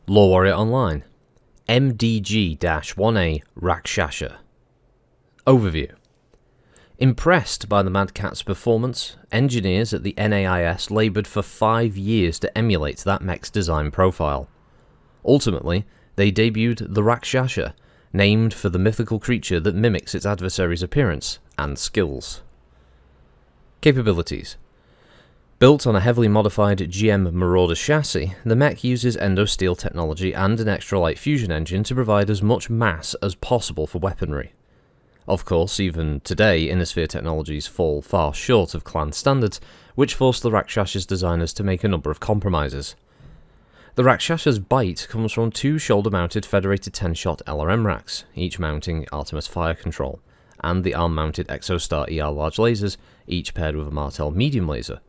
LoreWarrior Online, MDG-1A Rakshasa. Overview. Impressed by the Mad Cat's performance, engineers at the NAIS laboured for 5 years to emulate that mech's design profile. Ultimately, they debuted the Rakshasa, named for the mythical creature that mimics its adversary's appearance and skills. Capabilities. Built on a heavily modified GM Marauder chassis, the mech uses endosteel technology and an extra-light fusion engine to provide as much mass as possible for weaponry. Of course, even today, Innisphere technologies fall far short of clan standards, which forced the Rakshasa's designers to make a number of compromises. The Rakshasa's bite comes from 2 shoulder-mounted Federated 10-shot LRM racks, each mounting Artemis fire control, and the arm-mounted Exostar ER large lasers, each paired with a Martel medium laser.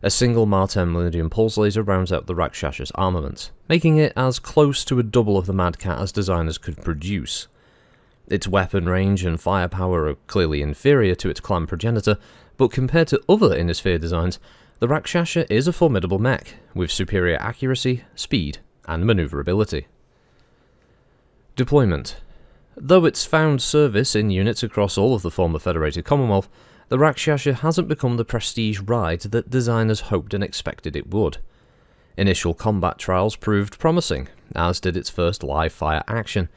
A single Marten Meridian pulse laser rounds out the Rakshasa's armament, making it as close to a double of the Mad Cat as designers could produce. Its weapon range and firepower are clearly inferior to its clan progenitor, but compared to other Innisphere designs, the Rakshasa is a formidable mech, with superior accuracy, speed, and maneuverability. Deployment. Though it's found service in units across all of the former Federated Commonwealth, the Rakshasa hasn't become the prestige ride that designers hoped and expected it would. Initial combat trials proved promising, as did its first live-fire action.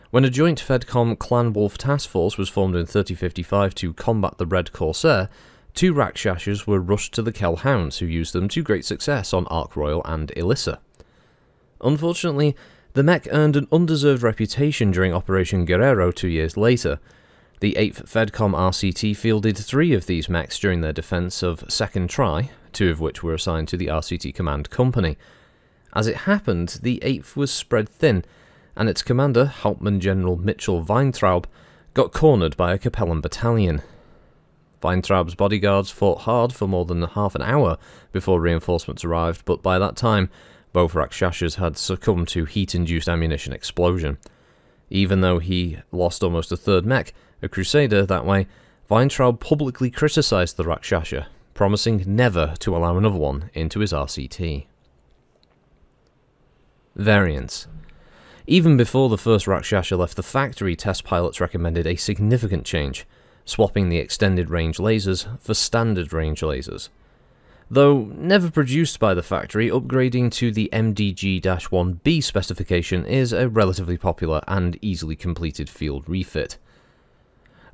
When a joint Fedcom Clan Wolf task force was formed in 3055 to combat the Red Corsair, 2 Rakshasas were rushed to the Kell Hounds, who used them to great success on Ark Royal and Elissa. Unfortunately, the mech earned an undeserved reputation during Operation Guerrero 2 years later. The 8th Fedcom RCT fielded 3 of these mechs during their defense of Second Try, 2 of which were assigned to the RCT Command Company. As it happened, the 8th was spread thin, and its commander, Hauptmann General Mitchell Weintraub, got cornered by a Capellan battalion. Weintraub's bodyguards fought hard for more than half an hour before reinforcements arrived, but by that time, both Rakshasas had succumbed to heat-induced ammunition explosion. Even though he lost almost a third mech, a Crusader, that way, Weintraub publicly criticised the Rakshasa, promising never to allow another one into his RCT. Variants. Even before the first Rakshasa left the factory, test pilots recommended a significant change, swapping the extended range lasers for standard range lasers. Though never produced by the factory, upgrading to the MDG-1B specification is a relatively popular and easily completed field refit.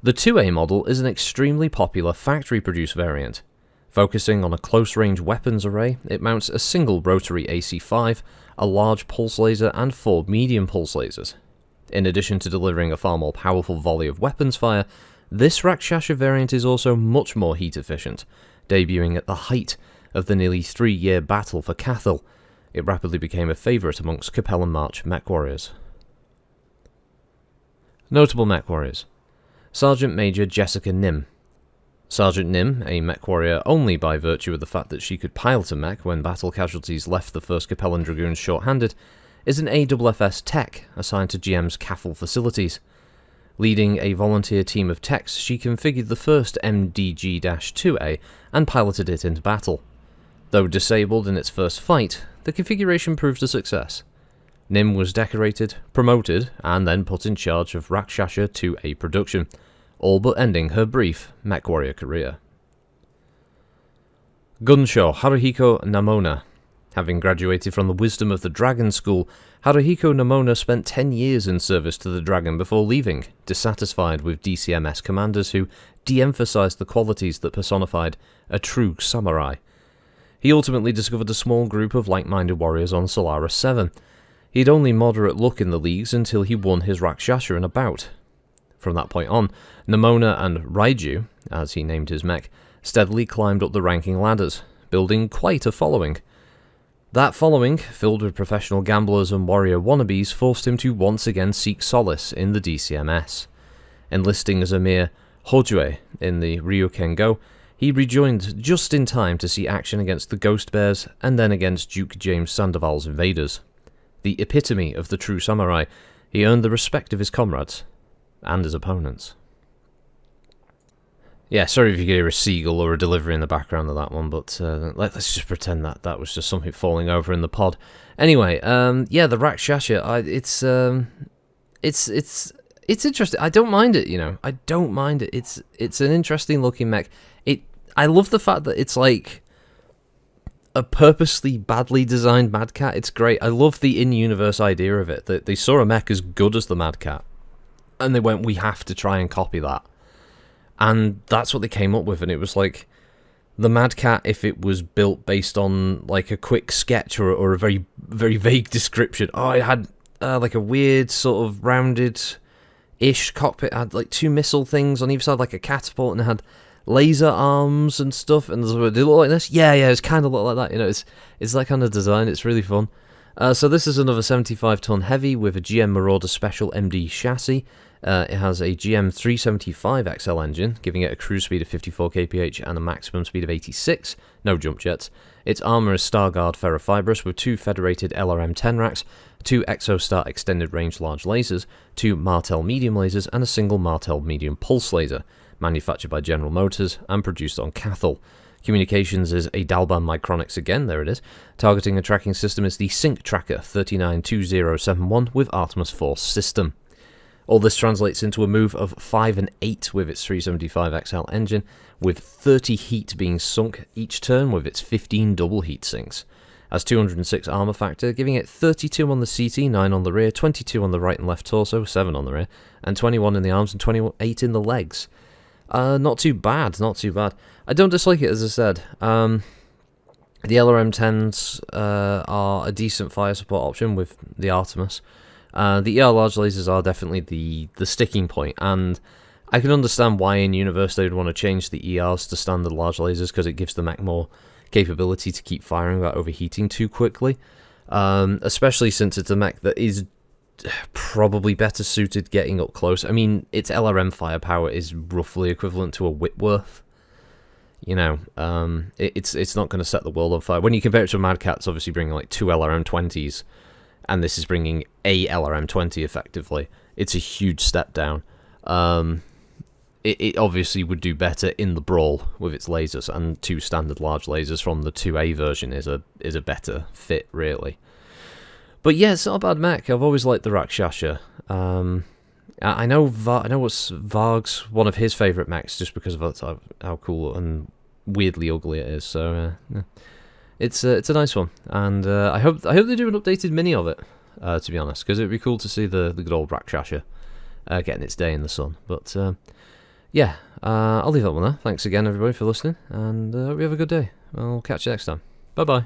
The 2A model is an extremely popular factory-produced variant. Focusing on a close-range weapons array, it mounts a single rotary AC-5, a large pulse laser, and 4 medium pulse lasers. In addition to delivering a far more powerful volley of weapons fire, this Rakshasa variant is also much more heat-efficient, debuting at the height of the nearly 3-year battle for Cathal. It rapidly became a favourite amongst Capellan March mech warriors. Notable mech warriors. Sergeant Major Jessica Nim. Sergeant Nim, a mech warrior only by virtue of the fact that she could pilot a mech when battle casualties left the 1st Capellan Dragoons short-handed, is an AFFS tech assigned to GM's CAFL facilities. Leading a volunteer team of techs, she configured the first MDG-2A and piloted it into battle. Though disabled in its first fight, the configuration proved a success. Nim was decorated, promoted, and then put in charge of Rakshasa 2A production, all but ending her brief mech warrior career. Gunshaw Haruhiko Namona. Having graduated from the Wisdom of the Dragon School, Haruhiko Namona spent 10 years in service to the Dragon before leaving, dissatisfied with DCMS commanders who de-emphasized the qualities that personified a true samurai. He ultimately discovered a small group of like-minded warriors on Solaris 7. He had only moderate luck in the leagues until he won his Rakshasa in a bout. From that point on, Namona and Raiju, as he named his mech, steadily climbed up the ranking ladders, building quite a following. That following, filled with professional gamblers and warrior wannabes, forced him to once again seek solace in the DCMS. Enlisting as a mere Hojue in the Ryuken Go, he rejoined just in time to see action against the Ghost Bears and then against Duke James Sandoval's invaders. The epitome of the true samurai, he earned the respect of his comrades and his opponents. Yeah, sorry if you could hear a seagull or a delivery in the background of that one, but let's just pretend that that was just something falling over in the pod. Anyway, yeah, the Rakshasa, it's interesting. I don't mind it, you know. I don't mind it. It's an interesting looking mech. I love the fact that it's like a purposely badly designed Mad Cat. It's great. I love the in-universe idea of it. That they saw a mech as good as the Mad Cat, and they went, we have to try and copy that. And that's what they came up with, and it was like the Mad Cat, if it was built based on like a quick sketch or a very, very vague description. Oh, it had like a weird sort of rounded-ish cockpit. It had like 2 missile things on either side, like a catapult, and it had laser arms and stuff. And did it look like this? Yeah, it's kind of look like that. You know, it's that kind of design. It's really fun. So this is another 75-ton heavy with a GM Marauder Special MD chassis. It has a GM 375 XL engine, giving it a cruise speed of 54 kph and a maximum speed of 86, no jump jets. Its armour is Starguard ferrofibrous with 2 federated LRM-10 racks, 2 Exostar extended range large lasers, 2 Martel medium lasers, and a single Martel medium pulse laser, manufactured by General Motors and produced on Cathal. Communications is a Dalban Micronics again, there it is. Targeting and tracking system is the Sync Tracker 392071 with Artemis Force system. All this translates into a move of 5 and 8 with its 375XL engine, with 30 heat being sunk each turn with its 15 double heat sinks. Has 206 armor factor, giving it 32 on the CT, 9 on the rear, 22 on the right and left torso, 7 on the rear, and 21 in the arms and 28 in the legs. Not too bad, not too bad. I don't dislike it, as I said. The LRM-10s are a decent fire support option with the Artemis. The ER large lasers are definitely the sticking point, and I can understand why in universe they would want to change the ERs to standard large lasers, because it gives the mech more capability to keep firing without overheating too quickly, especially since it's a mech that is probably better suited getting up close. I mean, its LRM firepower is roughly equivalent to a Whitworth. You know, it's not going to set the world on fire. When you compare it to a Mad Cat, it's obviously bringing like 2 LRM-20s, and this is bringing a LRM-20 effectively. It's a huge step down. It obviously would do better in the brawl with its lasers, and 2 standard large lasers from the 2A version is a better fit, really. But yeah, it's not a bad mech. I've always liked the Rakshasa. I know what's Varg's one of his favourite mechs, just because of how cool and weirdly ugly it is. So yeah. It's a nice one, and I hope they do an updated mini of it. To be honest, because it'd be cool to see the good old Rakshasa getting its day in the sun. But yeah, I'll leave that one there. Thanks again, everybody, for listening, and hope you have a good day. I'll catch you next time. Bye bye.